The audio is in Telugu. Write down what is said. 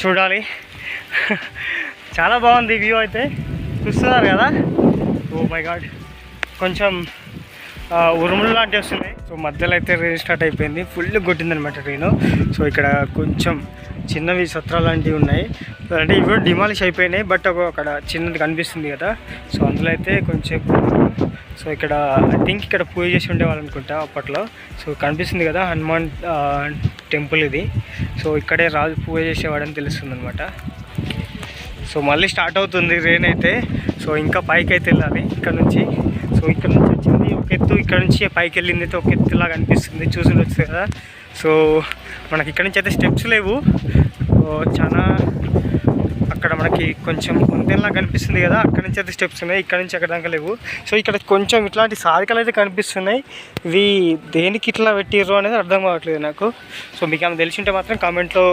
చూడాలి. చాలా బాగుంది వ్యూ అయితే, చూస్తున్నారు కదా. ఓ మై గాడ్, కొంచెం ఉరుములు లాంటివి వస్తున్నాయి. సో మధ్యలో అయితే రెయిన్ స్టార్ట్ అయిపోయింది, ఫుల్ కొట్టిందనమాట రెయిన్. సో ఇక్కడ కొంచెం చిన్నవి సత్రాలు లాంటివి ఉన్నాయి, అంటే ఇవి కూడా డిమాలిష్ అయిపోయినాయి. బట్ అక్కడ చిన్నది కనిపిస్తుంది కదా, సో అందులో అయితే కొంచెం. సో ఇక్కడ ఐ థింక్ ఇక్కడ పూజ చేసి ఉండేవాళ్ళు అనుకుంటా అప్పట్లో. సో కనిపిస్తుంది కదా హనుమాన్ టెంపుల్ ఇది. సో ఇక్కడే రాజు పూజ చేసేవాడని తెలుస్తుంది అనమాట. సో మళ్ళీ స్టార్ట్ అవుతుంది రెయిన్ అయితే. సో ఇంకా పైకి అయితే వెళ్ళాలి ఇక్కడ నుంచి. సో ఇక్కడ నుంచి వచ్చింది ఒక ఎత్తు, ఇక్కడ నుంచి పైకి వెళ్ళింది అయితే ఒక ఎత్తులాగా అనిపిస్తుంది, చూసి కదా. సో మనకి ఇక్కడ నుంచి అయితే స్టెప్స్ లేవు, చాలా అక్కడ మనకి కొంచెం వంతెనలా కనిపిస్తుంది కదా, అక్కడ నుంచి అయితే స్టెప్స్ ఉన్నాయి, ఇక్కడ నుంచి అక్కడ దాకా లేవు. సో ఇక్కడ కొంచెం ఇట్లాంటి సాధికలు అయితే కనిపిస్తున్నాయి, ఇవి దేనికి ఇట్లా పెట్టిర్రు అనేది అర్థం కావట్లేదు నాకు. సో మీకు ఏమైనా తెలిసి ఉంటే మాత్రం కామెంట్లో